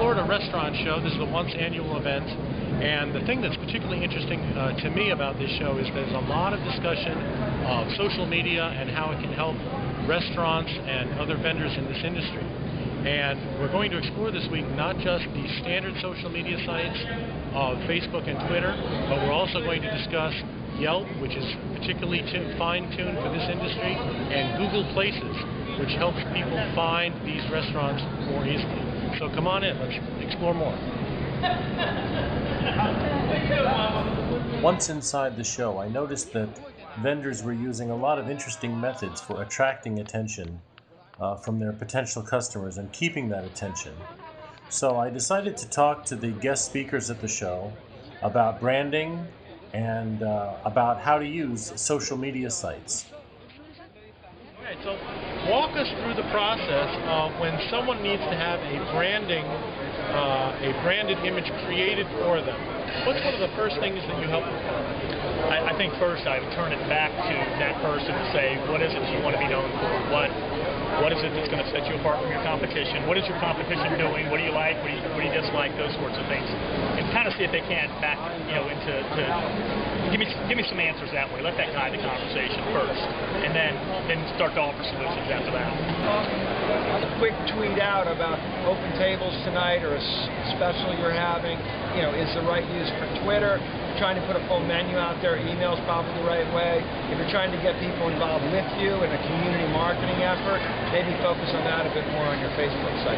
Florida Restaurant Show. This is a once annual event, and the thing that's particularly interesting to me about this show is there's a lot of discussion of social media and how it can help restaurants and other vendors in this industry. And we're going to explore this week not just the standard social media sites of Facebook and Twitter, but we're also going to discuss Yelp, which is particularly fine-tuned for this industry, and Google Places, which helps people find these restaurants more easily. So come on in, let's explore more. Once inside the show, I noticed that vendors were using a lot of interesting methods for attracting attention from their potential customers and keeping that attention. So I decided to talk to the guest speakers at the show about branding and about how to use social media sites. Okay, so walk us through the process of when someone needs to have a branded image created for them. What's one of the first things that you help with? I think first I would turn it back to that person and say, what is it you want to be known for? What is it that's going to set you apart from your competition? What is your competition doing? What do you like? What do you dislike? Those sorts of things, and kind of see if they can't back into give me some answers that way. Let that guide the conversation first, and then start to offer solutions after that. A quick tweet out about open tables tonight or a special you're having, is the right use for Twitter. Trying to put a full menu out there, email's probably the right way. If you're trying to get people involved with you in a community marketing effort, maybe focus on that a bit more on your Facebook site.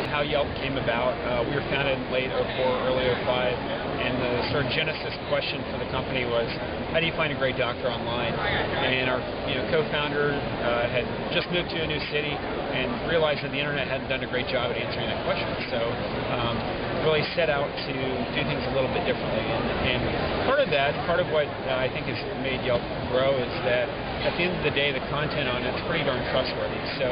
How Yelp came about, we were founded in late 04, early 05, and the sort of genesis question for the company was, how do you find a great doctor online? And our co-founder had just moved to a new city and realized that the internet hadn't done a great job at answering that question. So really set out to do things a little bit differently. And part of what I think has made Yelp grow is that at the end of the day, the content on it's pretty darn trustworthy. So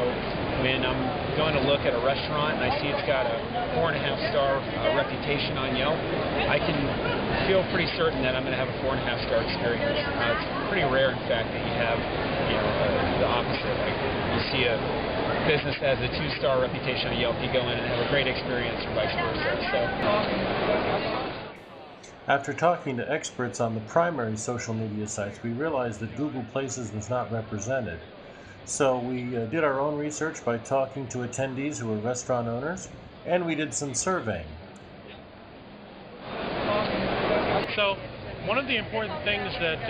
when I'm going to look at a restaurant and I see it's got a 4.5-star reputation on Yelp, I can feel pretty certain that I'm going to have a 4.5-star experience. It's pretty rare, in fact, that you have the opposite. Like you see a business that has a 2-star reputation on Yelp, you go in and have a great experience, or vice versa. So. After talking to experts on the primary social media sites, we realized that Google Places was not represented. So we did our own research by talking to attendees who were restaurant owners, and we did some surveying. So one of the important things that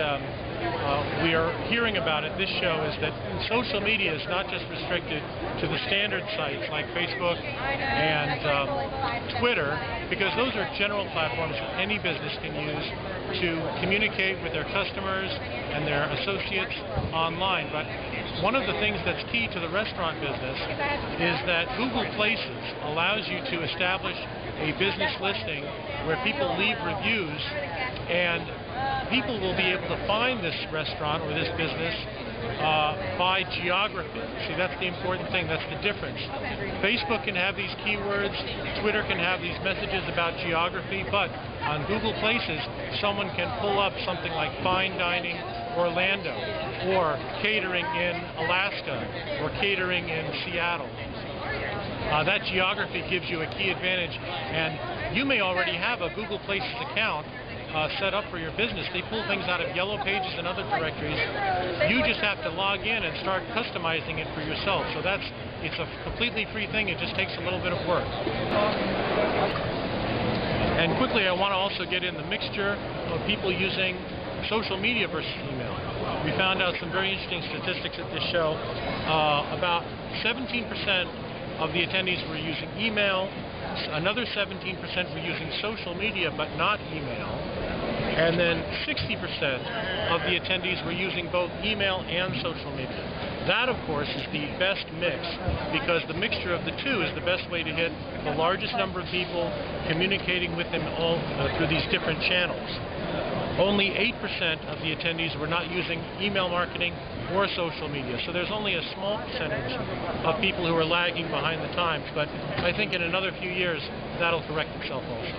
we are hearing about at this show is that social media is not just restricted to the standard sites like Facebook and Twitter, because those are general platforms that any business can use to communicate with their customers and their associates online. But one of the things that's key to the restaurant business is that Google Places allows you to establish a business listing where people leave reviews, and people will be able to find this restaurant or this business by geography. See, that's the important thing. That's the difference. Facebook can have these keywords, Twitter can have these messages about geography, but on Google Places, someone can pull up something like fine dining Orlando, or catering in Alaska, or catering in Seattle. That geography gives you a key advantage, and you may already have a Google Places account set up for your business. They pull things out of Yellow Pages and other directories. You just have to log in and start customizing it for yourself. So it's a completely free thing. It just takes a little bit of work. And quickly, I want to also get in the mixture of people using social media versus email. We found out some very interesting statistics at this show. About 17% of the attendees were using email. Another 17% were using social media but not email. And then 60% of the attendees were using both email and social media. That, of course, is the best mix, because the mixture of the two is the best way to hit the largest number of people, communicating with them all through these different channels. Only 8% of the attendees were not using email marketing or social media. So there's only a small percentage of people who are lagging behind the times, but I think in another few years that'll correct itself also.